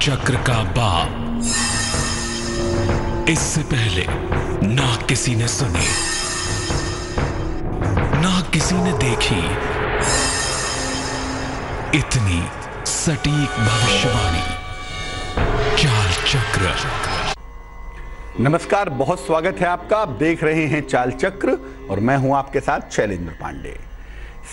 चक्र का बाप। इससे पहले ना किसी ने सुनी, ना किसी ने देखी इतनी सटीक भविष्यवाणी। चाल चक्र। नमस्कार, बहुत स्वागत है आपका। आप देख रहे हैं चाल चक्र और मैं हूं आपके साथ शैलेंद्र पांडे।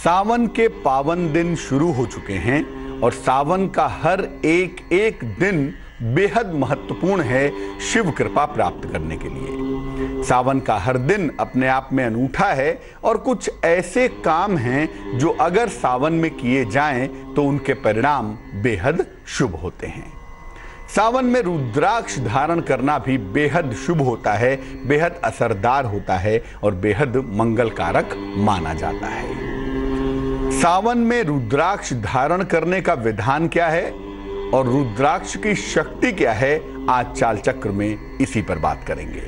सावन के पावन दिन शुरू हो चुके हैं और सावन का हर एक दिन बेहद महत्वपूर्ण है शिव कृपा प्राप्त करने के लिए। सावन का हर दिन अपने आप में अनूठा है और कुछ ऐसे काम हैं जो अगर सावन में किए जाएं तो उनके परिणाम बेहद शुभ होते हैं। सावन में रुद्राक्ष धारण करना भी बेहद शुभ होता है, बेहद असरदार होता है और बेहद मंगलकारक माना जाता है। सावन में रुद्राक्ष धारण करने का विधान क्या है और रुद्राक्ष की शक्ति क्या है, आज चाल चक्र में इसी पर बात करेंगे।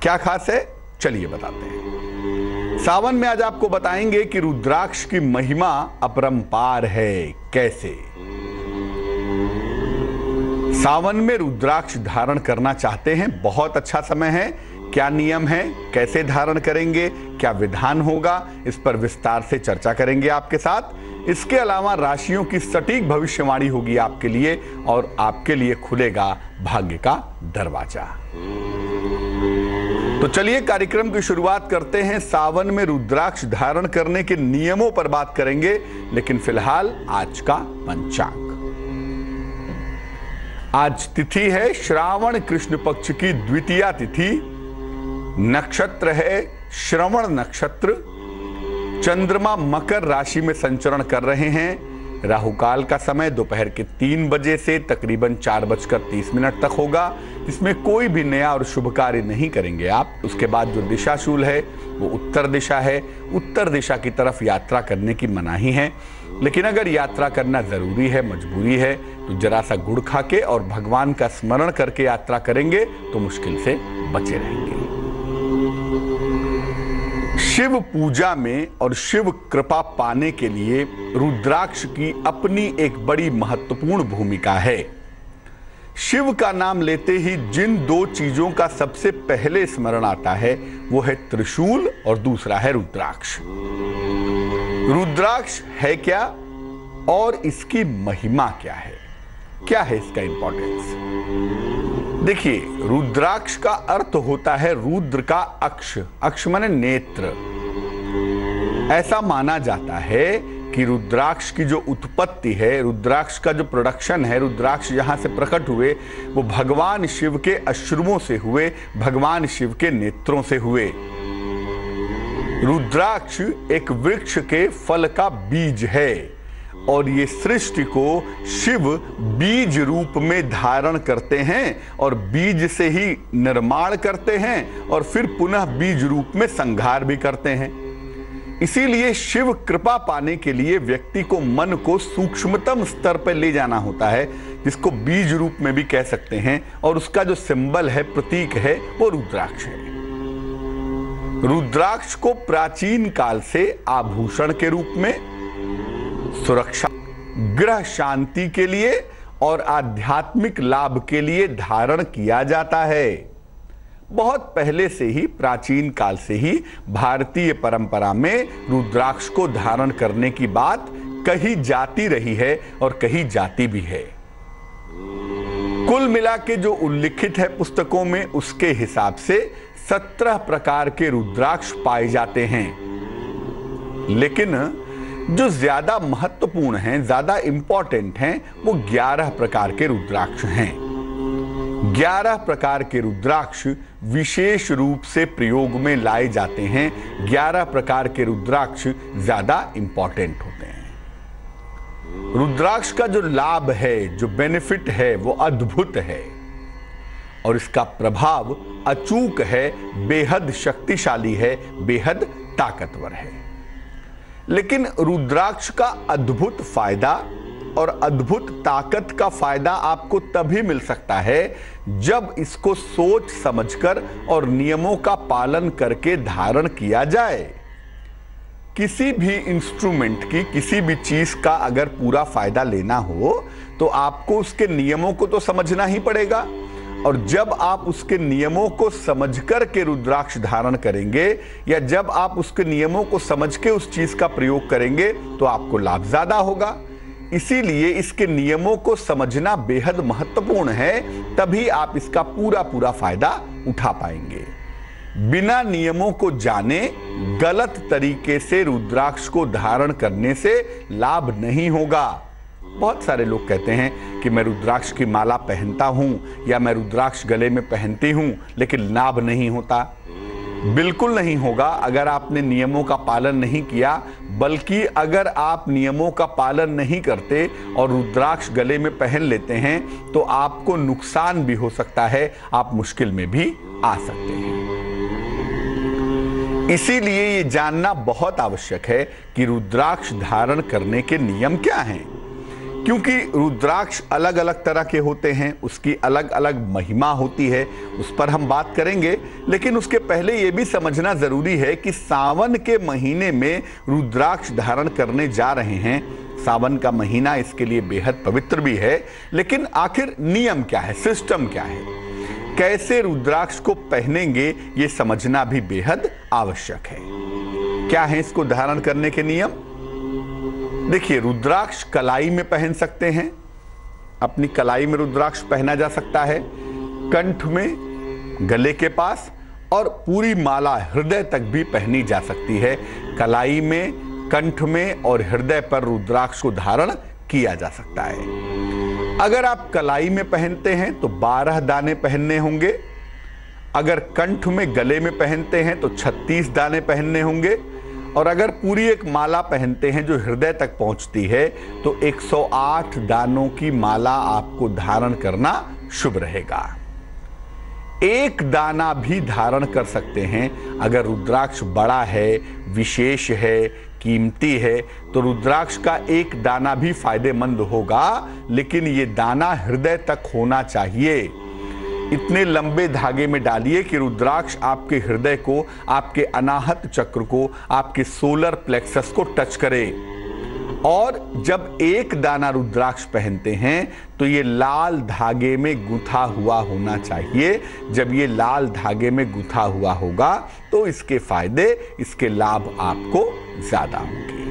क्या खास है, चलिए बताते हैं। सावन में आज आपको बताएंगे कि रुद्राक्ष की महिमा अपरंपार है। कैसे? सावन में रुद्राक्ष धारण करना चाहते हैं, बहुत अच्छा समय है। क्या नियम है, कैसे धारण करेंगे, क्या विधान होगा, इस पर विस्तार से चर्चा करेंगे आपके साथ। इसके अलावा राशियों की सटीक भविष्यवाणी होगी आपके लिए और आपके लिए खुलेगा भाग्य का दरवाजा। तो चलिए कार्यक्रम की शुरुआत करते हैं। सावन में रुद्राक्ष धारण करने के नियमों पर बात करेंगे, लेकिन फिलहाल आज का पंचांग। आज तिथि है श्रावण कृष्ण पक्ष की द्वितीया तिथि। नक्षत्र है श्रवण नक्षत्र। चंद्रमा मकर राशि में संचरण कर रहे हैं। राहुकाल का समय दोपहर के 3 बजे से तकरीबन 4:30 तक होगा। इसमें कोई भी नया और शुभ कार्य नहीं करेंगे आप। उसके बाद जो दिशाशूल है वो उत्तर दिशा है। उत्तर दिशा की तरफ यात्रा करने की मनाही है, लेकिन अगर यात्रा करना जरूरी है, मजबूरी है, तो जरा सा गुड़ खा के और भगवान का स्मरण करके यात्रा करेंगे तो मुश्किल से बचे रहेंगे। शिव पूजा में और शिव कृपा पाने के लिए रुद्राक्ष की अपनी एक बड़ी महत्वपूर्ण भूमिका है। शिव का नाम लेते ही जिन 2 चीजों का सबसे पहले स्मरण आता है वो है त्रिशूल और दूसरा है रुद्राक्ष। रुद्राक्ष है क्या और इसकी महिमा क्या है, क्या है इसका इंपॉर्टेंस? देखिए, रुद्राक्ष का अर्थ होता है रुद्र का अक्ष। अक्ष माने नेत्र। ऐसा माना जाता है कि रुद्राक्ष की जो उत्पत्ति है, रुद्राक्ष का जो प्रोडक्शन है, रुद्राक्ष जहां से प्रकट हुए वो भगवान शिव के अश्रुओं से हुए, भगवान शिव के नेत्रों से हुए। रुद्राक्ष एक वृक्ष के फल का बीज है और ये सृष्टि को शिव बीज रूप में धारण करते हैं और बीज से ही निर्माण करते हैं और फिर पुनः बीज रूप में संहार भी करते हैं। इसीलिए शिव कृपा पाने के लिए व्यक्ति को मन को सूक्ष्मतम स्तर पर ले जाना होता है, जिसको बीज रूप में भी कह सकते हैं, और उसका जो सिंबल है, प्रतीक है, वो रुद्राक्ष है। रुद्राक्ष को प्राचीन काल से आभूषण के रूप में, सुरक्षा, ग्रह शांति के लिए और आध्यात्मिक लाभ के लिए धारण किया जाता है। बहुत पहले से ही, प्राचीन काल से ही भारतीय परंपरा में रुद्राक्ष को धारण करने की बात कही जाती रही है और कही जाती भी है। कुल मिला के जो उल्लिखित है पुस्तकों में, उसके हिसाब से 17 प्रकार के रुद्राक्ष पाए जाते हैं, लेकिन जो ज्यादा महत्वपूर्ण हैं, ज्यादा इंपॉर्टेंट हैं, वो 11 प्रकार के रुद्राक्ष हैं। 11 प्रकार के रुद्राक्ष विशेष रूप से प्रयोग में लाए जाते हैं। 11 प्रकार के रुद्राक्ष ज्यादा इंपॉर्टेंट होते हैं। रुद्राक्ष का जो लाभ है, जो बेनिफिट है, वो अद्भुत है और इसका प्रभाव अचूक है, बेहद शक्तिशाली है, बेहद ताकतवर है। लेकिन रुद्राक्ष का अद्भुत फायदा और अद्भुत ताकत का फायदा आपको तभी मिल सकता है जब इसको सोच समझकर और नियमों का पालन करके धारण किया जाए। किसी भी इंस्ट्रूमेंट की, किसी भी चीज का अगर पूरा फायदा लेना हो तो आपको उसके नियमों को तो समझना ही पड़ेगा। और जब आप उसके नियमों को समझकर के रुद्राक्ष धारण करेंगे या जब आप उसके नियमों को समझ के उस चीज का प्रयोग करेंगे तो आपको लाभ ज्यादा होगा। इसीलिए इसके नियमों को समझना बेहद महत्वपूर्ण है, तभी आप इसका पूरा पूरा फायदा उठा पाएंगे। बिना नियमों को जाने गलत तरीके से रुद्राक्ष को धारण करने से लाभ नहीं होगा। बहुत सारे लोग कहते हैं कि मैं रुद्राक्ष की माला पहनता हूं या मैं रुद्राक्ष गले में पहनती हूं लेकिन लाभ नहीं होता। बिल्कुल नहीं होगा अगर आपने नियमों का पालन नहीं किया, बल्कि अगर आप नियमों का पालन नहीं करते और रुद्राक्ष गले में पहन लेते हैं तो आपको नुकसान भी हो सकता है, आप मुश्किल में भी आ सकते हैं। इसीलिए ये जानना बहुत आवश्यक है कि रुद्राक्ष धारण करने के नियम क्या हैं, क्योंकि रुद्राक्ष अलग अलग तरह के होते हैं, उसकी अलग अलग महिमा होती है, उस पर हम बात करेंगे। लेकिन उसके पहले यह भी समझना जरूरी है कि सावन के महीने में रुद्राक्ष धारण करने जा रहे हैं। सावन का महीना इसके लिए बेहद पवित्र भी है, लेकिन आखिर नियम क्या है, सिस्टम क्या है, कैसे रुद्राक्ष को पहनेंगे, ये समझना भी बेहद आवश्यक है। क्या है इसको धारण करने के नियम? देखिए, रुद्राक्ष कलाई में पहन सकते हैं, अपनी कलाई में रुद्राक्ष पहना जा सकता है, कंठ में, गले के पास, और पूरी माला हृदय तक भी पहनी जा सकती है। कलाई में, कंठ में और हृदय पर रुद्राक्ष को धारण किया जा सकता है। अगर आप कलाई में पहनते हैं तो 12 दाने पहनने होंगे, अगर कंठ में, गले में पहनते हैं तो 36 दाने पहनने होंगे, और अगर पूरी एक माला पहनते हैं जो हृदय तक पहुंचती है तो 108 दानों की माला आपको धारण करना शुभ रहेगा। एक दाना भी धारण कर सकते हैं। अगर रुद्राक्ष बड़ा है, विशेष है, कीमती है तो रुद्राक्ष का एक दाना भी फायदेमंद होगा, लेकिन ये दाना हृदय तक होना चाहिए। इतने लंबे धागे में डालिए कि रुद्राक्ष आपके हृदय को, आपके अनाहत चक्र को, आपके सोलर प्लेक्सस को टच करे। और जब एक दाना रुद्राक्ष पहनते हैं तो ये लाल धागे में गुथा हुआ होना चाहिए। जब ये लाल धागे में गुथा हुआ होगा तो इसके फायदे, इसके लाभ आपको ज्यादा होंगे।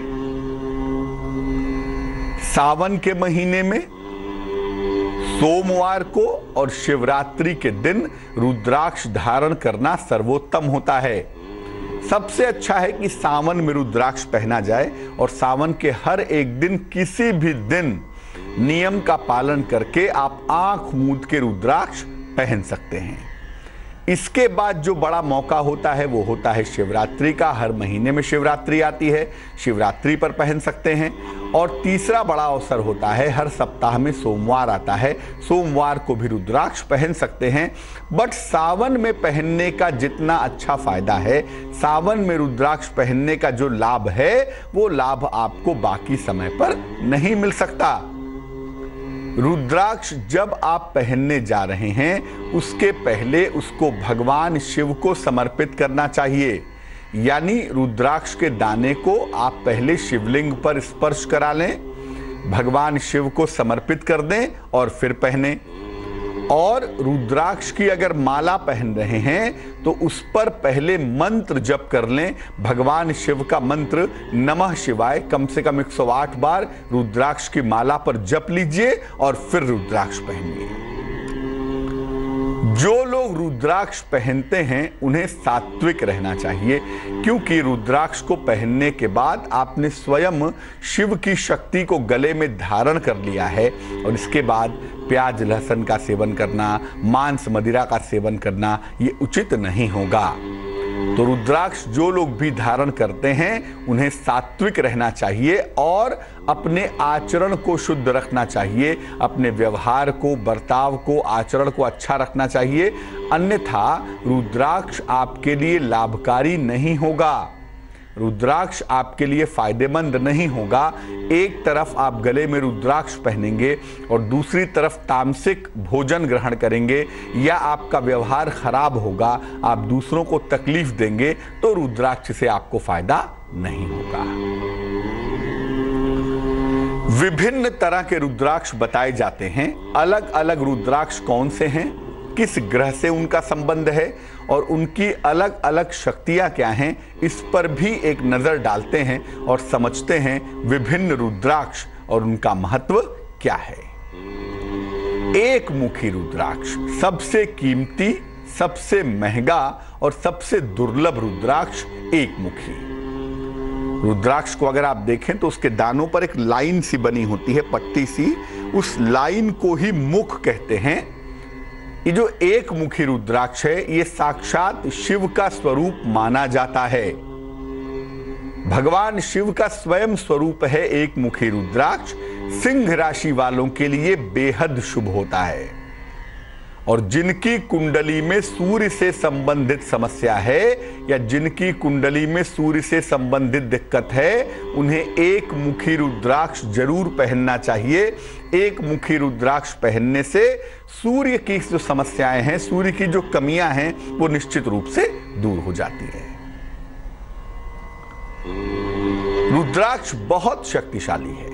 सावन के महीने में सोमवार को और शिवरात्रि के दिन रुद्राक्ष धारण करना सर्वोत्तम होता है। सबसे अच्छा है कि सावन में रुद्राक्ष पहना जाए और सावन के हर एक दिन, किसी भी दिन नियम का पालन करके आप आंख मूंद के रुद्राक्ष पहन सकते हैं। इसके बाद जो बड़ा मौका होता है वो होता है शिवरात्रि का। हर महीने में शिवरात्रि आती है, शिवरात्रि पर पहन सकते हैं। और तीसरा बड़ा अवसर होता है, हर सप्ताह में सोमवार आता है, सोमवार को भी रुद्राक्ष पहन सकते हैं। बट सावन में पहनने का जितना अच्छा फायदा है, सावन में रुद्राक्ष पहनने का जो लाभ है, वो लाभ आपको बाकी समय पर नहीं मिल सकता। रुद्राक्ष जब आप पहनने जा रहे हैं उसके पहले उसको भगवान शिव को समर्पित करना चाहिए। यानी रुद्राक्ष के दाने को आप पहले शिवलिंग पर स्पर्श करा लें, भगवान शिव को समर्पित कर दें और फिर पहने। और रुद्राक्ष की अगर माला पहन रहे हैं तो उस पर पहले मंत्र जप कर लें, भगवान शिव का मंत्र नमः शिवाय कम से कम 108 बार रुद्राक्ष की माला पर जप लीजिए और फिर रुद्राक्ष पहनिए। जो लोग रुद्राक्ष पहनते हैं उन्हें सात्विक रहना चाहिए, क्योंकि रुद्राक्ष को पहनने के बाद आपने स्वयं शिव की शक्ति को गले में धारण कर लिया है और इसके बाद प्याज लहसुन का सेवन करना, मांस मदिरा का सेवन करना ये उचित नहीं होगा। तो रुद्राक्ष जो लोग भी धारण करते हैं उन्हें सात्विक रहना चाहिए और अपने आचरण को शुद्ध रखना चाहिए, अपने व्यवहार को, बर्ताव को, आचरण को अच्छा रखना चाहिए। अन्यथा रुद्राक्ष आपके लिए लाभकारी नहीं होगा, रुद्राक्ष आपके लिए फायदेमंद नहीं होगा। एक तरफ आप गले में रुद्राक्ष पहनेंगे और दूसरी तरफ तामसिक भोजन ग्रहण करेंगे या आपका व्यवहार खराब होगा, आप दूसरों को तकलीफ देंगे, तो रुद्राक्ष से आपको फायदा नहीं होगा। विभिन्न तरह के रुद्राक्ष बताए जाते हैं। अलग अलग रुद्राक्ष कौन से हैं, किस ग्रह से उनका संबंध है और उनकी अलग अलग शक्तियां क्या हैं, इस पर भी एक नजर डालते हैं और समझते हैं विभिन्न रुद्राक्ष और उनका महत्व क्या है। एक मुखी रुद्राक्ष सबसे कीमती, सबसे महंगा और सबसे दुर्लभ रुद्राक्ष एक मुखी रुद्राक्ष को अगर आप देखें तो उसके दानों पर एक लाइन सी बनी होती है, पट्टी सी, उस लाइन को ही मुख कहते हैं। ये जो एक मुखी रुद्राक्ष है ये साक्षात शिव का स्वरूप माना जाता है। भगवान शिव का स्वयं स्वरूप है एक मुखी रुद्राक्ष। सिंह राशि वालों के लिए बेहद शुभ होता है और जिनकी कुंडली में सूर्य से संबंधित समस्या है या जिनकी कुंडली में सूर्य से संबंधित दिक्कत है उन्हें एक मुखी रुद्राक्ष जरूर पहनना चाहिए। एक मुखी रुद्राक्ष पहनने से सूर्य की जो समस्याएं हैं, सूर्य की जो कमियां हैं वो निश्चित रूप से दूर हो जाती है। रुद्राक्ष बहुत शक्तिशाली है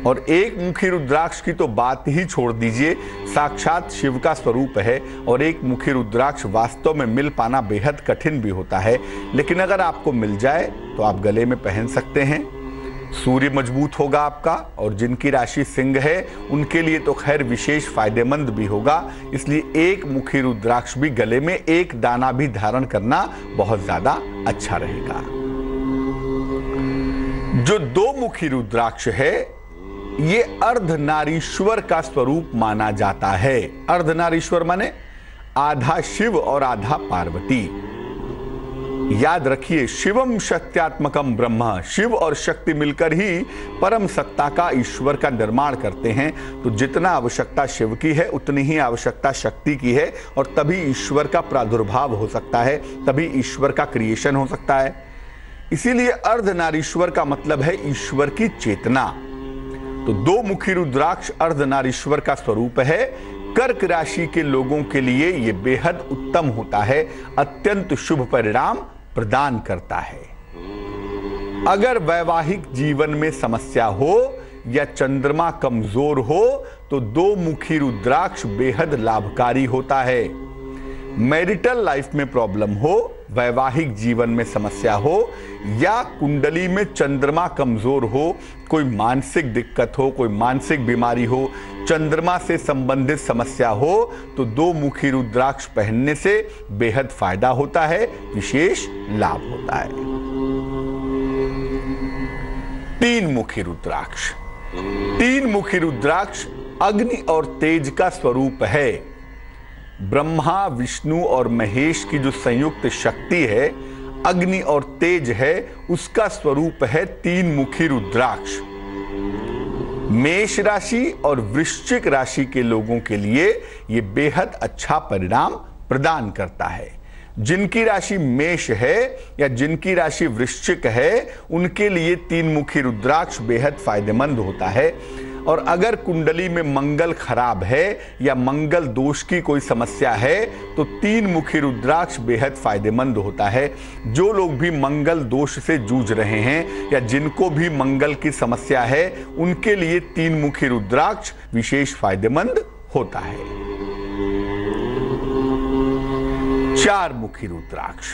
और एक मुखी रुद्राक्ष की तो बात ही छोड़ दीजिए, साक्षात शिव का स्वरूप है और एक मुखी रुद्राक्ष वास्तव में मिल पाना बेहद कठिन भी होता है, लेकिन अगर आपको मिल जाए तो आप गले में पहन सकते हैं। सूर्य मजबूत होगा आपका और जिनकी राशि सिंह है उनके लिए तो खैर विशेष फायदेमंद भी होगा, इसलिए एक मुखी रुद्राक्ष भी गले में एक दाना भी धारण करना बहुत ज्यादा अच्छा रहेगा। जो दो मुखी रुद्राक्ष है ये अर्धनारीश्वर का स्वरूप माना जाता है। अर्धनारीश्वर माने आधा शिव और आधा पार्वती। याद रखिए, शिवम शक्त्यात्मकम ब्रह्म, शिव और शक्ति मिलकर ही परम सत्ता का, ईश्वर का निर्माण करते हैं। तो जितना आवश्यकता शिव की है उतनी ही आवश्यकता शक्ति की है और तभी ईश्वर का प्रादुर्भाव हो सकता है, तभी ईश्वर का क्रिएशन हो सकता है। इसीलिए अर्धनारीश्वर का मतलब है ईश्वर की चेतना। तो दो मुखी रुद्राक्ष अर्धनारीश्वर का स्वरूप है। कर्क राशि के लोगों के लिए यह बेहद उत्तम होता है, अत्यंत शुभ परिणाम प्रदान करता है। अगर वैवाहिक जीवन में समस्या हो या चंद्रमा कमजोर हो तो दो मुखी रुद्राक्ष बेहद लाभकारी होता है। मैरिटल लाइफ में प्रॉब्लम हो, वैवाहिक जीवन में समस्या हो या कुंडली में चंद्रमा कमजोर हो, कोई मानसिक दिक्कत हो, कोई मानसिक बीमारी हो, चंद्रमा से संबंधित समस्या हो, तो दो मुखी रुद्राक्ष पहनने से बेहद फायदा होता है, विशेष लाभ होता है। तीन मुखी रुद्राक्ष। तीन मुखी रुद्राक्ष अग्नि और तेज का स्वरूप है। ब्रह्मा, विष्णु और महेश की जो संयुक्त शक्ति है, अग्नि और तेज है, उसका स्वरूप है तीन मुखी रुद्राक्ष। मेष राशि और वृश्चिक राशि के लोगों के लिए यह बेहद अच्छा परिणाम प्रदान करता है। जिनकी राशि मेष है या जिनकी राशि वृश्चिक है उनके लिए तीन मुखी रुद्राक्ष बेहद फायदेमंद होता है। और अगर कुंडली में मंगल खराब है या मंगल दोष की कोई समस्या है तो तीन मुखी रुद्राक्ष बेहद फायदेमंद होता है। जो लोग भी मंगल दोष से जूझ रहे हैं या जिनको भी मंगल की समस्या है उनके लिए तीन मुखी रुद्राक्ष विशेष फायदेमंद होता है। चार मुखी रुद्राक्ष।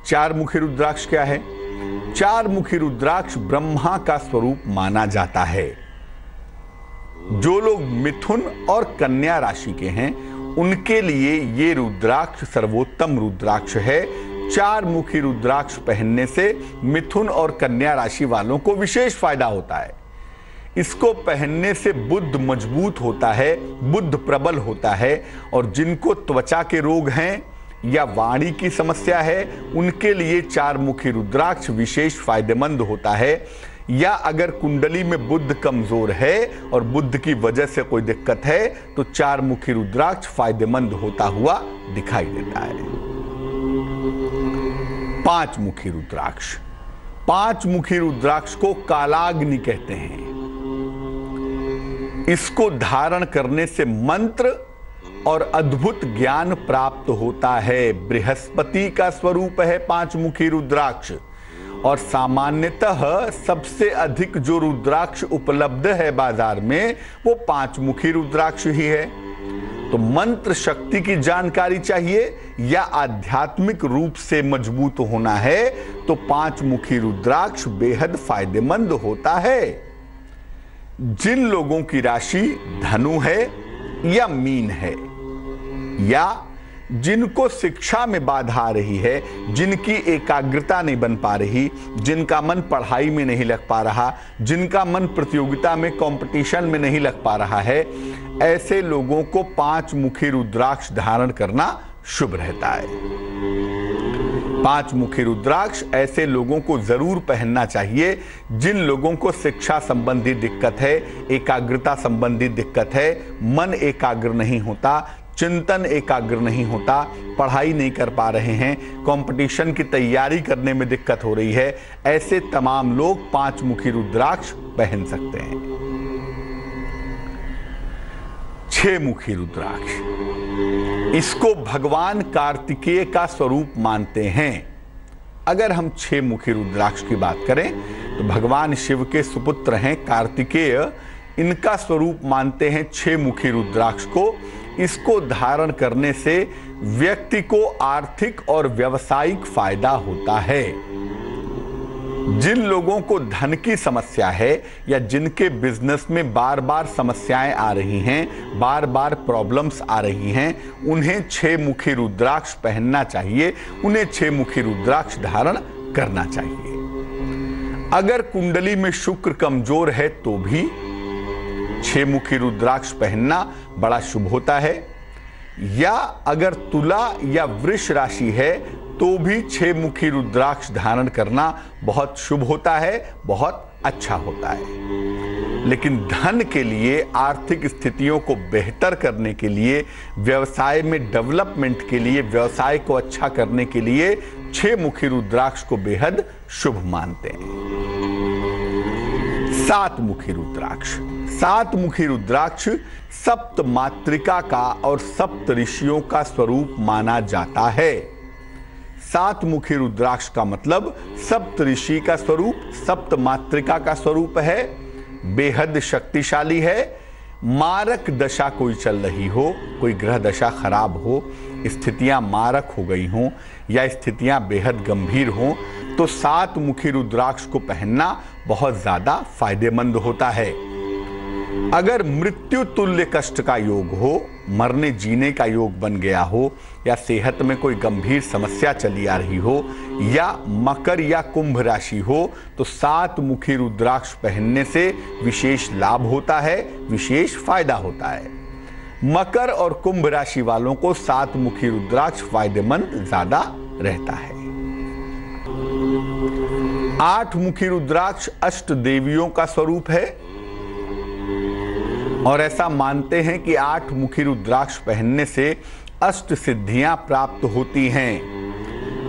चार मुखी रुद्राक्ष क्या है? चार मुखी रुद्राक्ष ब्रह्मा का स्वरूप माना जाता है। जो लोग मिथुन और कन्या राशि के हैं उनके लिए ये रुद्राक्ष सर्वोत्तम रुद्राक्ष है। चार मुखी रुद्राक्ष पहनने से मिथुन और कन्या राशि वालों को विशेष फायदा होता है। इसको पहनने से बुद्ध मजबूत होता है, बुद्ध प्रबल होता है और जिनको त्वचा के रोग हैं या वाणी की समस्या है उनके लिए चार मुखी रुद्राक्ष विशेष फायदेमंद होता है। या अगर कुंडली में बुद्ध कमजोर है और बुद्ध की वजह से कोई दिक्कत है तो चार मुखी रुद्राक्ष फायदेमंद होता हुआ दिखाई देता है। पांच मुखी रुद्राक्ष। पांच मुखी रुद्राक्ष को कालाग्नि कहते हैं। इसको धारण करने से मंत्र और अद्भुत ज्ञान प्राप्त होता है। बृहस्पति का स्वरूप है पांच मुखी रुद्राक्ष और सामान्यतः सबसे अधिक जो रुद्राक्ष उपलब्ध है बाजार में वो 5 मुखी रुद्राक्ष ही है। तो मंत्र शक्ति की जानकारी चाहिए या आध्यात्मिक रूप से मजबूत होना है तो 5 मुखी रुद्राक्ष बेहद फायदेमंद होता है। जिन लोगों की राशि धनु है या मीन है, या जिनको शिक्षा में बाधा आ रही है, जिनकी एकाग्रता नहीं बन पा रही, जिनका मन पढ़ाई में नहीं लग पा रहा, जिनका मन प्रतियोगिता में कंपटीशन में नहीं लग पा रहा है, ऐसे लोगों को 5 मुखी रुद्राक्ष धारण करना शुभ रहता है। 5 मुखी रुद्राक्ष ऐसे लोगों को जरूर पहनना चाहिए जिन लोगों को शिक्षा संबंधी दिक्कत है, एकाग्रता संबंधी दिक्कत है, मन एकाग्र नहीं होता, चिंतन एकाग्र नहीं होता, पढ़ाई नहीं कर पा रहे हैं, कंपटीशन की तैयारी करने में दिक्कत हो रही है, ऐसे तमाम लोग 5 मुखी रुद्राक्ष पहन सकते हैं। 6 मुखी रुद्राक्ष, इसको भगवान कार्तिकेय का स्वरूप मानते हैं। अगर हम 6 मुखी रुद्राक्ष की बात करें तो भगवान शिव के सुपुत्र हैं कार्तिकेय, इनका स्वरूप मानते हैं 6 मुखी रुद्राक्ष को। इसको धारण करने से व्यक्ति को आर्थिक और व्यावसायिक फायदा होता है। जिन लोगों को धन की समस्या है या जिनके बिजनेस में बार बार समस्याएं आ रही हैं, बार बार प्रॉब्लम्स आ रही हैं, उन्हें 6 मुखी रुद्राक्ष पहनना चाहिए, उन्हें 6 मुखी रुद्राक्ष धारण करना चाहिए। अगर कुंडली में शुक्र कमजोर है तो भी 6 मुखी रुद्राक्ष पहनना बड़ा शुभ होता है, या अगर तुला या वृष राशि है तो भी 6 मुखी रुद्राक्ष धारण करना बहुत शुभ होता है, बहुत अच्छा होता है। लेकिन धन के लिए, आर्थिक स्थितियों को बेहतर करने के लिए, व्यवसाय में डेवलपमेंट के लिए, व्यवसाय को अच्छा करने के लिए 6 मुखी रुद्राक्ष को बेहद शुभ मानते हैं। 7 मुखी रुद्राक्ष, 7 मुखी रुद्राक्ष सप्त मातृका का और सप्त ऋषियों का स्वरूप माना जाता है। 7 मुखी रुद्राक्ष का मतलब सप्त ऋषि का स्वरूप, सप्त मातृका का स्वरूप है, बेहद शक्तिशाली है। मारक दशा कोई चल रही हो, कोई ग्रह दशा खराब हो, स्थितियां मारक हो गई हों या स्थितियां बेहद गंभीर हों तो 7 मुखी रुद्राक्ष को पहनना बहुत ज्यादा फायदेमंद होता है। अगर मृत्यु तुल्य कष्ट का योग हो, मरने जीने का योग बन गया हो, या सेहत में कोई गंभीर समस्या चली आ रही हो, या मकर या कुंभ राशि हो तो 7 मुखी रुद्राक्ष पहनने से विशेष लाभ होता है, विशेष फायदा होता है। मकर और कुंभ राशि वालों को 7 मुखी रुद्राक्ष फायदेमंद ज्यादा रहता है। 8 मुखी रुद्राक्ष अष्ट देवियों का स्वरूप है और ऐसा मानते हैं कि 8 मुखी रुद्राक्ष पहनने से अष्ट सिद्धियां प्राप्त होती हैं।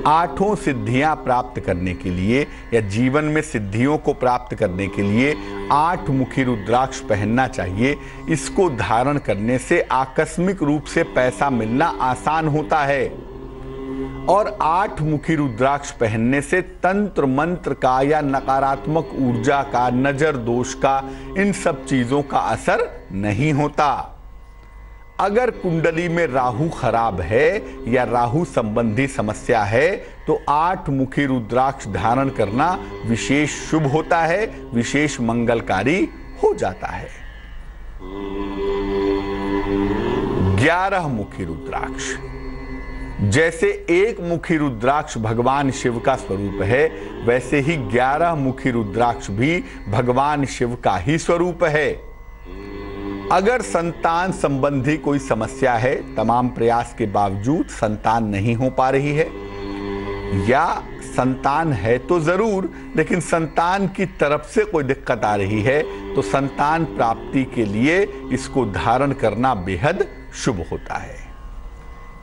8 सिद्धियां प्राप्त करने के लिए या जीवन में सिद्धियों को प्राप्त करने के लिए 8 मुखी रुद्राक्ष पहनना चाहिए। इसको धारण करने से आकस्मिक रूप से पैसा मिलना आसान होता है और 8 मुखी रुद्राक्ष पहनने से तंत्र मंत्र का या नकारात्मक ऊर्जा का, नजर दोष का, इन सब चीजों का असर नहीं होता। अगर कुंडली में राहु खराब है या राहु संबंधी समस्या है तो 8 मुखी रुद्राक्ष धारण करना विशेष शुभ होता है, विशेष मंगलकारी हो जाता है। 11 मुखी रुद्राक्ष, जैसे 1 मुखी रुद्राक्ष भगवान शिव का स्वरूप है, वैसे ही 11 मुखी रुद्राक्ष भी भगवान शिव का ही स्वरूप है। अगर संतान संबंधी कोई समस्या है, तमाम प्रयास के बावजूद संतान नहीं हो पा रही है, या संतान है तो जरूर लेकिन संतान की तरफ से कोई दिक्कत आ रही है, तो संतान प्राप्ति के लिए इसको धारण करना बेहद शुभ होता है।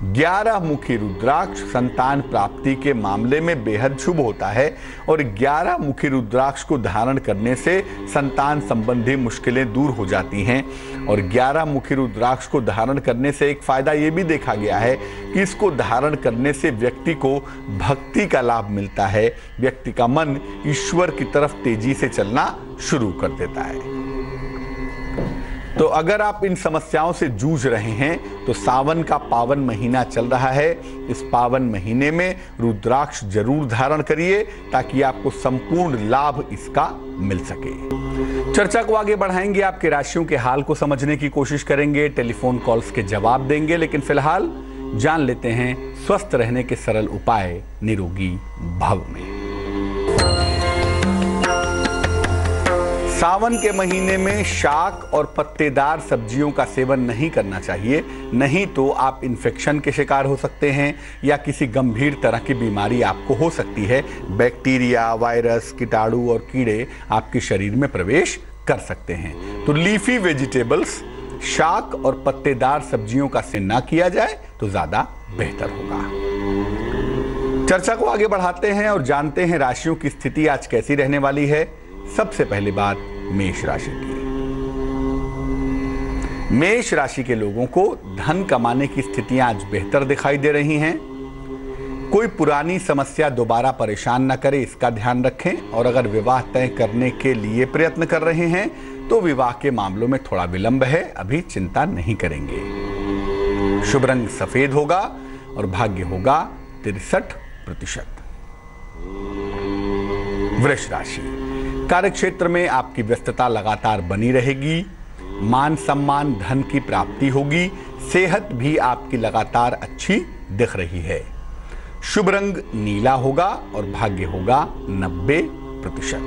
11 मुखी रुद्राक्ष संतान प्राप्ति के मामले में बेहद शुभ होता है और 11 मुखी रुद्राक्ष को धारण करने से संतान संबंधी मुश्किलें दूर हो जाती हैं। और 11 मुखी रुद्राक्ष को धारण करने से एक फायदा यह भी देखा गया है कि इसको धारण करने से व्यक्ति को भक्ति का लाभ मिलता है। व्यक्ति का मन ईश्वर की तरफ तेजी से चलना शुरू कर देता है। तो अगर आप इन समस्याओं से जूझ रहे हैं तो सावन का पावन महीना चल रहा है। इस पावन महीने में रुद्राक्ष जरूर धारण करिए ताकि आपको संपूर्ण लाभ इसका मिल सके। चर्चा को आगे बढ़ाएंगे, आपके राशियों के हाल को समझने की कोशिश करेंगे, टेलीफोन कॉल्स के जवाब देंगे, लेकिन फिलहाल जान लेते हैं स्वस्थ रहने के सरल उपाय निरोगी भव में। सावन के महीने में शाक और पत्तेदार सब्जियों का सेवन नहीं करना चाहिए, नहीं तो आप इन्फेक्शन के शिकार हो सकते हैं या किसी गंभीर तरह की बीमारी आपको हो सकती है। बैक्टीरिया, वायरस, कीटाणु और कीड़े आपके शरीर में प्रवेश कर सकते हैं। तो लीफी वेजिटेबल्स, शाक और पत्तेदार सब्जियों का सेवन न किया जाए तो ज्यादा बेहतर होगा। चर्चा को आगे बढ़ाते हैं और जानते हैं राशियों की स्थिति आज कैसी रहने वाली है। सबसे पहली बात मेष राशि की। मेष राशि के लोगों को धन कमाने की स्थितियां आज बेहतर दिखाई दे रही हैं। कोई पुरानी समस्या दोबारा परेशान न करे, इसका ध्यान रखें। और अगर विवाह तय करने के लिए प्रयत्न कर रहे हैं तो विवाह के मामलों में थोड़ा विलंब है, अभी चिंता नहीं करेंगे। शुभ रंग सफेद होगा और भाग्य होगा 63%। वृष राशि, कार्यक्षेत्र में आपकी व्यस्तता लगातार बनी रहेगी। मान सम्मान, धन की प्राप्ति होगी। सेहत भी आपकी लगातार अच्छी दिख रही है। शुभ रंग नीला होगा और भाग्य होगा 90%।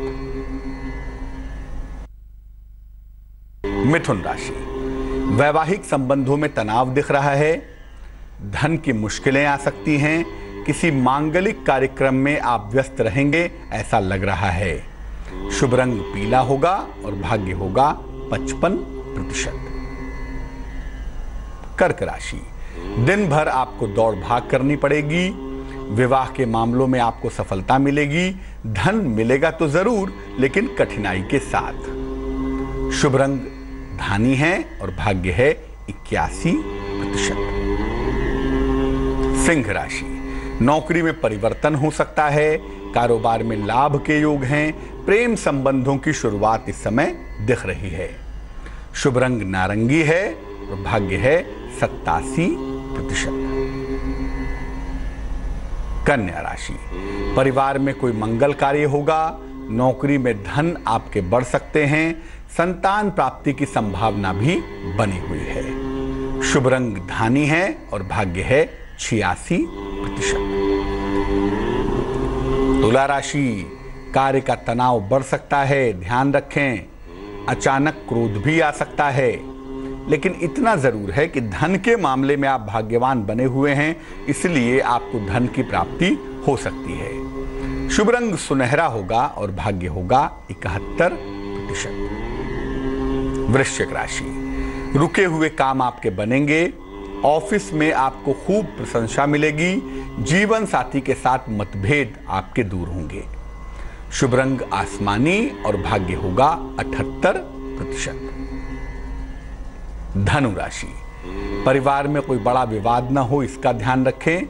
मिथुन राशि, वैवाहिक संबंधों में तनाव दिख रहा है। धन की मुश्किलें आ सकती हैं। किसी मांगलिक कार्यक्रम में आप व्यस्त रहेंगे ऐसा लग रहा है। शुभ रंग पीला होगा और भाग्य होगा 55%। कर्क राशि, दिन भर आपको दौड़ भाग करनी पड़ेगी। विवाह के मामलों में आपको सफलता मिलेगी। धन मिलेगा तो जरूर, लेकिन कठिनाई के साथ। शुभ रंग धानी है और भाग्य है 81%। सिंह राशि, नौकरी में परिवर्तन हो सकता है। कारोबार में लाभ के योग हैं। प्रेम संबंधों की शुरुआत इस समय दिख रही है। शुभ रंग नारंगी है और भाग्य है 87%। कन्या राशि, परिवार में कोई मंगल कार्य होगा। नौकरी में धन आपके बढ़ सकते हैं। संतान प्राप्ति की संभावना भी बनी हुई है। शुभ रंग धानी है और भाग्य है 86%। तुला राशि, कार्य का तनाव बढ़ सकता है, ध्यान रखें। अचानक क्रोध भी आ सकता है, लेकिन इतना जरूर है कि धन के मामले में आप भाग्यवान बने हुए हैं, इसलिए आपको धन की प्राप्ति हो सकती है। शुभ रंग सुनहरा होगा और भाग्य होगा 71%। वृश्चिक राशि, रुके हुए काम आपके बनेंगे। ऑफिस में आपको खूब प्रशंसा मिलेगी। जीवन साथी के साथ मतभेद आपके दूर होंगे। शुभ रंग आसमानी और भाग्य होगा 78%। धनु राशि, परिवार में कोई बड़ा विवाद न हो, इसका ध्यान रखें।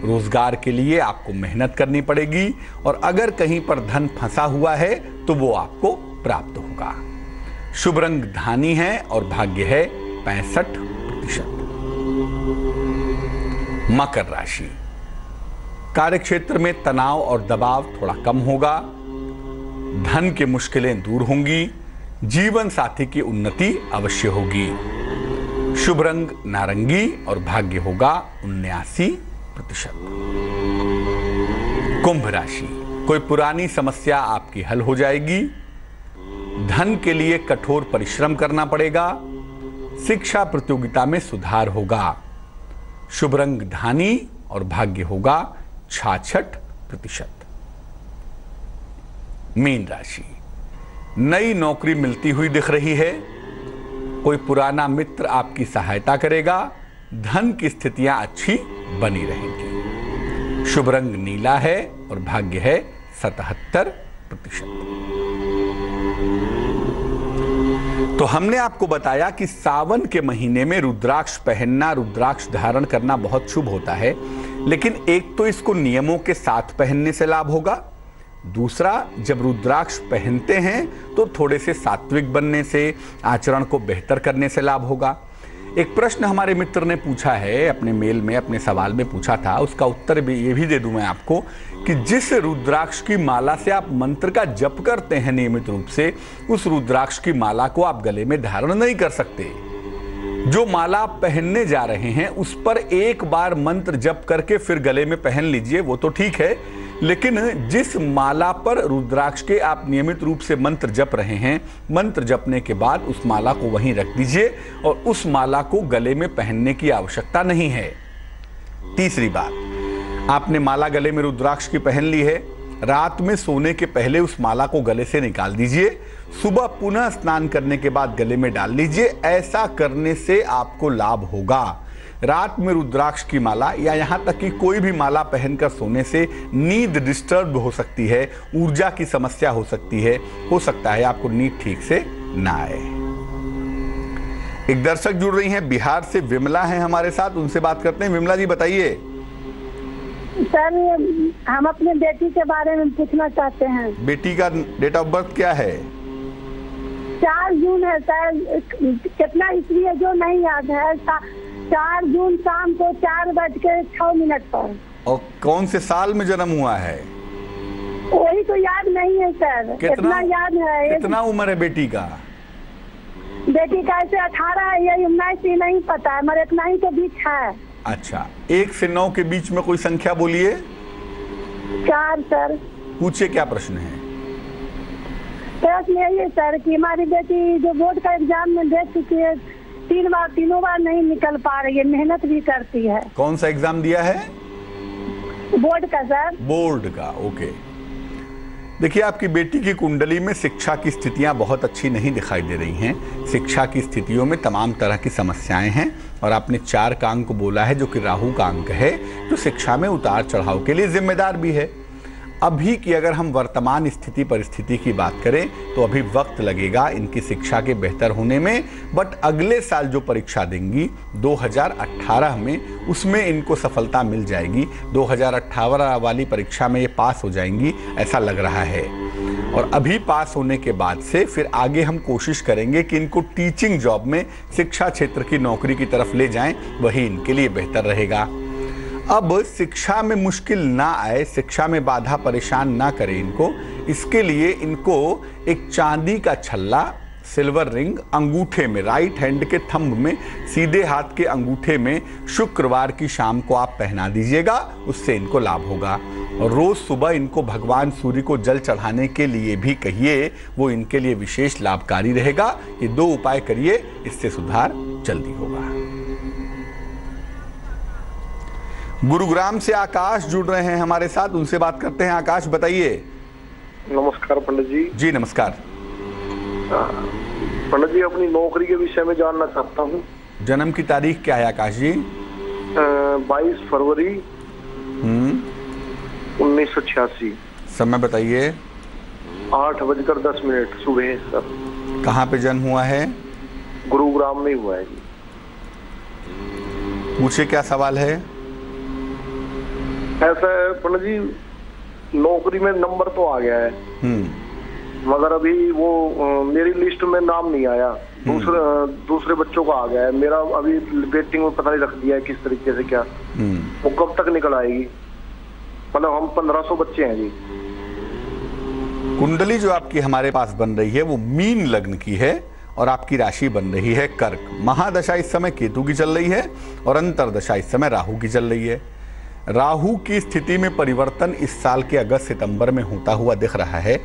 रोजगार के लिए आपको मेहनत करनी पड़ेगी और अगर कहीं पर धन फंसा हुआ है तो वो आपको प्राप्त होगा। शुभ रंग धानी है और भाग्य है 65%। मकर राशि, कार्यक्षेत्र में तनाव और दबाव थोड़ा कम होगा। धन की मुश्किलें दूर होंगी। जीवन साथी की उन्नति अवश्य होगी। शुभ रंग नारंगी और भाग्य होगा 79%। कुंभ राशि, कोई पुरानी समस्या आपकी हल हो जाएगी। धन के लिए कठोर परिश्रम करना पड़ेगा। शिक्षा प्रतियोगिता में सुधार होगा। शुभ रंग धानी और भाग्य होगा 66%। मीन राशि, नई नौकरी मिलती हुई दिख रही है। कोई पुराना मित्र आपकी सहायता करेगा। धन की स्थितियां अच्छी बनी रहेंगी। शुभ रंग नीला है और भाग्य है 77%। तो हमने आपको बताया कि सावन के महीने में रुद्राक्ष पहनना, रुद्राक्ष धारण करना बहुत शुभ होता है, लेकिन एक तो इसको नियमों के साथ पहनने से लाभ होगा, दूसरा जब रुद्राक्ष पहनते हैं तो थोड़े से सात्विक बनने से, आचरण को बेहतर करने से लाभ होगा। एक प्रश्न हमारे मित्र ने पूछा है अपने मेल में, अपने सवाल में पूछा था, उसका उत्तर भी ये भी दे दूं मैं आपको कि जिस रुद्राक्ष की माला से आप मंत्र का जप करते हैं नियमित रूप से, उस रुद्राक्ष की माला को आप गले में धारण नहीं कर सकते। जो माला आप पहनने जा रहे हैं उस पर एक बार मंत्र जप करके फिर गले में पहन लीजिए, वो तो ठीक है, लेकिन जिस माला पर रुद्राक्ष के आप नियमित रूप से मंत्र जप रहे हैं, मंत्र जपने के बाद उस माला को वहीं रख दीजिए और उस माला को गले में पहनने की आवश्यकता नहीं है। तीसरी बात, आपने माला गले में रुद्राक्ष की पहन ली है, रात में सोने के पहले उस माला को गले से निकाल दीजिए, सुबह पुनः स्नान करने के बाद गले में डाल लीजिए। ऐसा करने से आपको लाभ होगा। रात में रुद्राक्ष की माला या यहां तक कि कोई भी माला पहनकर सोने से नींद डिस्टर्ब हो सकती है, ऊर्जा की समस्या हो सकती है, हो सकता है आपको नींद ठीक से ना आए। एक दर्शक जुड़ रही हैं बिहार से, विमला हैं हमारे साथ, उनसे बात करते हैं। विमला जी बताइए। सर हम अपने बेटी के बारे में पूछना चाहते हैं। बेटी का डेट ऑफ बर्थ क्या है? 4 जून है सर, कितना ईस्वी है जो नहीं याद है। 4 जून शाम को 4:06 पर। और कौन से साल में जन्म हुआ है? वही तो याद नहीं है सर। कितना याद है? कितना उम्र है बेटी का? बेटी का ऐसे 18 या 19 नहीं पता है, मगर इतना ही तो बीच है। अच्छा, 1 से 9 के बीच में कोई संख्या बोलिए। 4 सर। पूछिए क्या प्रश्न है? प्रश्न यही है सर कि हमारी बेटी जो बोर्ड का एग्जाम में दे चुकी है, तीनों बार नहीं निकल पा रही है, मेहनत भी करती है। कौन सा एग्जाम दिया है? बोर्ड का सर। बोर्ड का, ओके। देखिए, आपकी बेटी की कुंडली में शिक्षा की स्थितियां बहुत अच्छी नहीं दिखाई दे रही हैं। शिक्षा की स्थितियों में तमाम तरह की समस्याएं हैं और आपने 4 का अंक बोला है जो कि राहु का अंक है, जो शिक्षा में उतार चढ़ाव के लिए जिम्मेदार भी है। अभी की अगर हम वर्तमान स्थिति परिस्थिति की बात करें तो अभी वक्त लगेगा इनकी शिक्षा के बेहतर होने में, बट अगले साल जो परीक्षा देंगी 2018 में, उसमें इनको सफलता मिल जाएगी। 2018 वाली परीक्षा में ये पास हो जाएंगी ऐसा लग रहा है। और अभी पास होने के बाद से फिर आगे हम कोशिश करेंगे कि इनको टीचिंग जॉब में, शिक्षा क्षेत्र की नौकरी की तरफ ले जाएं, वही इनके लिए बेहतर रहेगा। अब शिक्षा में मुश्किल ना आए, शिक्षा में बाधा परेशान ना करे इनको, इसके लिए इनको एक चांदी का छल्ला, सिल्वर रिंग अंगूठे में, राइट हैंड के थंब में, सीधे हाथ के अंगूठे में शुक्रवार की शाम को आप पहना दीजिएगा, उससे इनको लाभ होगा। और रोज सुबह इनको भगवान सूर्य को जल चढ़ाने के लिए भी कहिए, वो इनके लिए विशेष लाभकारी रहेगा। ये 2 उपाय करिए, इससे सुधार जल्दी होगा। गुरुग्राम से आकाश जुड़ रहे हैं हमारे साथ, उनसे बात करते हैं। आकाश बताइए। नमस्कार पंडित जी। जी नमस्कार। पंडित जी, अपनी नौकरी के विषय में जानना चाहता हूँ। जन्म की तारीख क्या है आकाश जी? 22 फरवरी 1986। समय बताइए। 8:10 सुबह सर। कहाँ पे जन्म हुआ है? गुरुग्राम में हुआ है जी। पूछिए क्या सवाल है? ऐसा है पंडित जी, नौकरी में नंबर तो आ गया है, मगर अभी वो मेरी लिस्ट में नाम नहीं आया। दूसरे बच्चों का आ गया है, मेरा अभी वेटिंग में पता नहीं रख दिया है किस तरीके से, क्या वो कब तक निकल आएगी? मतलब हम 1500 बच्चे हैं जी। कुंडली जो आपकी हमारे पास बन रही है वो मीन लग्न की है और आपकी राशि बन रही है कर्क। महादशा इस समय केतु की चल रही है और अंतरदशा इस समय राहु की चल रही है। राहु की स्थिति में परिवर्तन इस साल के अगस्त सितंबर में होता हुआ दिख रहा है।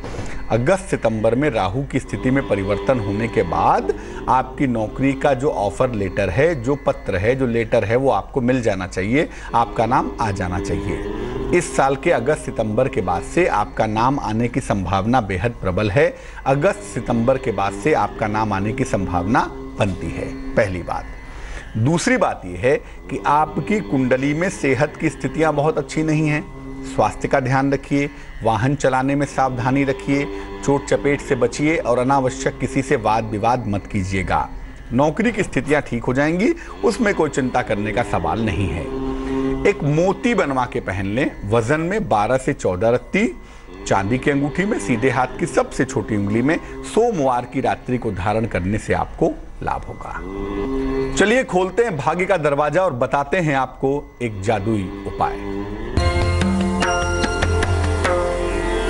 अगस्त सितंबर में राहु की स्थिति में परिवर्तन होने के बाद आपकी नौकरी का जो ऑफर लेटर है, जो पत्र है, जो लेटर है, वो आपको मिल जाना चाहिए, आपका नाम आ जाना चाहिए। इस साल के अगस्त सितंबर के बाद से आपका नाम आने की संभावना बेहद प्रबल है। अगस्त सितंबर के बाद से आपका नाम आने की संभावना बनती है, पहली बात। दूसरी बात यह है कि आपकी कुंडली में सेहत की स्थितियां बहुत अच्छी नहीं हैं। स्वास्थ्य का ध्यान रखिए, वाहन चलाने में सावधानी रखिए, चोट चपेट से बचिए और अनावश्यक किसी से वाद विवाद मत कीजिएगा। नौकरी की स्थितियां ठीक हो जाएंगी, उसमें कोई चिंता करने का सवाल नहीं है। एक मोती बनवा के पहन लें, वजन में 12 से 14 रत्ती, चांदी की अंगूठी में सीधे हाथ की सबसे छोटी उंगली में सोमवार की रात्रि को धारण करने से आपको लाभ होगा। चलिए खोलते हैं भाग्य का दरवाजा और बताते हैं आपको एक जादुई उपाय।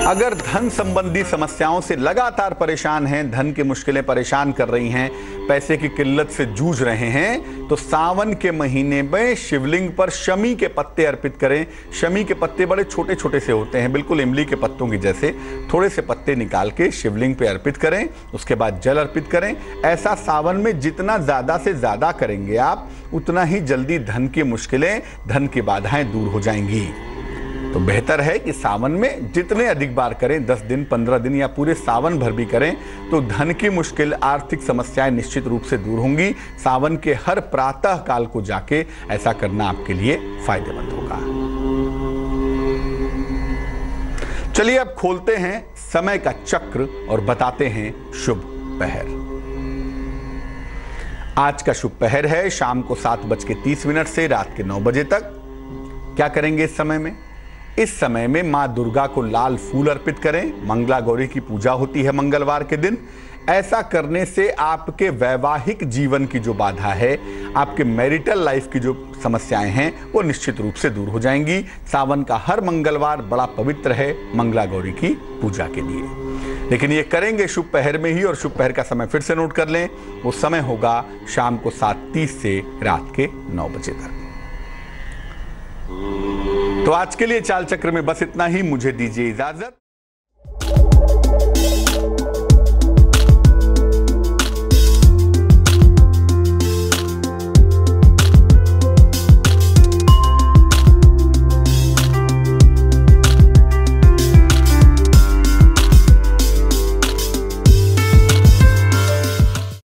अगर धन संबंधी समस्याओं से लगातार परेशान हैं, धन की मुश्किलें परेशान कर रही हैं, पैसे की किल्लत से जूझ रहे हैं, तो सावन के महीने में शिवलिंग पर शमी के पत्ते अर्पित करें। शमी के पत्ते बड़े छोटे छोटे से होते हैं, बिल्कुल इमली के पत्तों की जैसे। थोड़े से पत्ते निकाल के शिवलिंग पे अर्पित करें, उसके बाद जल अर्पित करें। ऐसा सावन में जितना ज्यादा से ज्यादा करेंगे आप, उतना ही जल्दी धन की मुश्किलें, धन की बाधाएं दूर हो जाएंगी। तो बेहतर है कि सावन में जितने अधिक बार करें, 10 दिन, 15 दिन या पूरे सावन भर भी करें, तो धन की मुश्किल, आर्थिक समस्याएं निश्चित रूप से दूर होंगी। सावन के हर प्रातः काल को जाके ऐसा करना आपके लिए फायदेमंद होगा। चलिए अब खोलते हैं समय का चक्र और बताते हैं शुभ पहर। आज का शुभ पहर है शाम को 7:30 से रात के 9 बजे तक। क्या करेंगे इस समय में? इस समय में मां दुर्गा को लाल फूल अर्पित करें। मंगला गौरी की पूजा होती है मंगलवार के दिन। ऐसा करने से आपके वैवाहिक जीवन की जो बाधा है, आपके मैरिटल लाइफ की जो समस्याएं हैं, वो निश्चित रूप से दूर हो जाएंगी। सावन का हर मंगलवार बड़ा पवित्र है मंगला गौरी की पूजा के लिए। लेकिन ये करेंगे शुभ पहर में ही, और शुभ पहर का समय फिर से नोट कर लें। वो समय होगा शाम को 7:30 से रात के 9 बजे तक। तो आज के लिए चाल चक्र में बस इतना ही। मुझे दीजिए इजाजत।